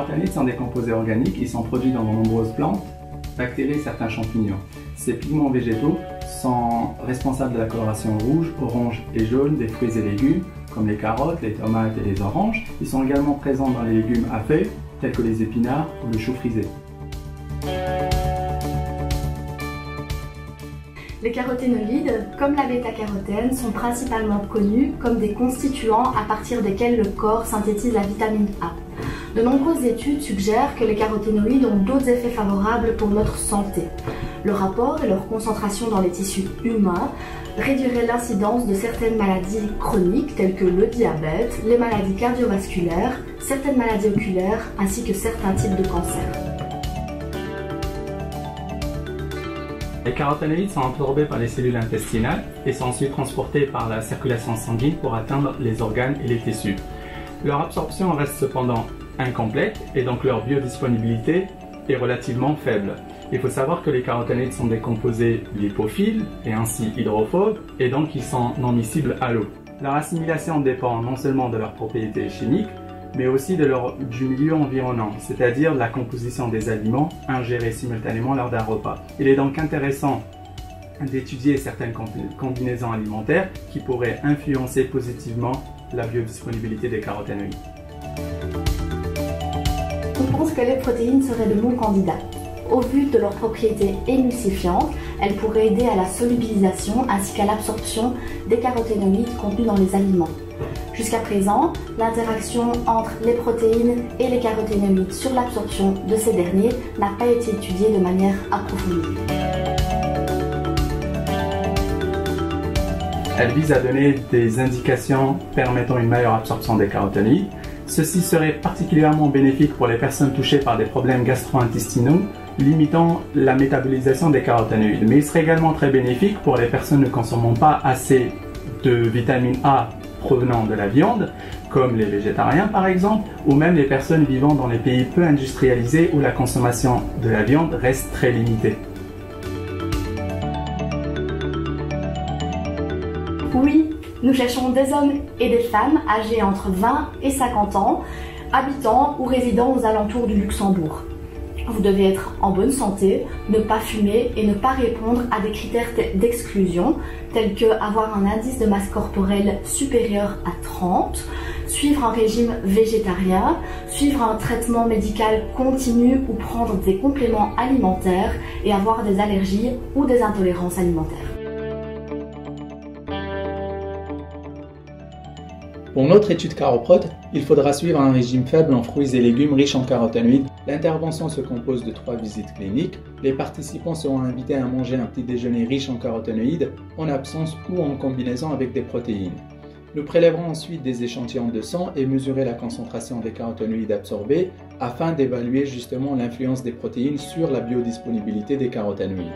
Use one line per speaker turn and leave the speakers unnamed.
caroténoïdes sont des composés organiques, ils sont produits dans de nombreuses plantes, bactéries et certains champignons. Ces pigments végétaux sont responsables de la coloration rouge, orange et jaune des fruits et légumes, comme les carottes, les tomates et les oranges. Ils sont également présents dans les légumes à feuilles, tels que les épinards ou le chou frisé.
Les caroténoïdes, comme la bêta-carotène, sont principalement connus comme des constituants à partir desquels le corps synthétise la vitamine A. De nombreuses études suggèrent que les caroténoïdes ont d'autres effets favorables pour notre santé. Le rapport et leur concentration dans les tissus humains réduiraient l'incidence de certaines maladies chroniques telles que le diabète, les maladies cardiovasculaires, certaines maladies oculaires ainsi que certains types de cancers.
Les caroténoïdes sont absorbés par les cellules intestinales et sont ensuite transportés par la circulation sanguine pour atteindre les organes et les tissus. Leur absorption reste cependant incomplète et donc leur biodisponibilité est relativement faible. Il faut savoir que les caroténoïdes sont des composés lipophiles et ainsi hydrophobes et donc ils sont non miscibles à l'eau. Leur assimilation dépend non seulement de leurs propriétés chimiques, mais aussi du milieu environnant, c'est-à-dire la composition des aliments ingérés simultanément lors d'un repas. Il est donc intéressant d'étudier certaines combinaisons alimentaires qui pourraient influencer positivement la biodisponibilité des caroténoïdes.
On pense que les protéines seraient de bons candidats. Au vu de leurs propriétés émulsifiantes, elles pourraient aider à la solubilisation ainsi qu'à l'absorption des caroténoïdes contenus dans les aliments. Jusqu'à présent, l'interaction entre les protéines et les caroténoïdes sur l'absorption de ces derniers n'a pas été étudiée de manière approfondie.
Elle vise à donner des indications permettant une meilleure absorption des caroténoïdes. Ceci serait particulièrement bénéfique pour les personnes touchées par des problèmes gastro-intestinaux, limitant la métabolisation des caroténoïdes. Mais il serait également très bénéfique pour les personnes ne consommant pas assez de vitamine A provenant de la viande, comme les végétariens par exemple, ou même les personnes vivant dans les pays peu industrialisés où la consommation de la viande reste très limitée.
Oui, nous cherchons des hommes et des femmes âgés entre 20 et 50 ans, habitant ou résidant aux alentours du Luxembourg. Vous devez être en bonne santé, ne pas fumer et ne pas répondre à des critères d'exclusion tels que avoir un indice de masse corporelle supérieur à 30, suivre un régime végétarien, suivre un traitement médical continu ou prendre des compléments alimentaires et avoir des allergies ou des intolérances alimentaires.
Pour notre étude CaroProt, il faudra suivre un régime faible en fruits et légumes riches en caroténoïdes. L'intervention se compose de 3 visites cliniques. Les participants seront invités à manger un petit déjeuner riche en caroténoïdes, en absence ou en combinaison avec des protéines. Nous prélèverons ensuite des échantillons de sang et mesurer la concentration des caroténoïdes absorbés afin d'évaluer justement l'influence des protéines sur la biodisponibilité des caroténoïdes.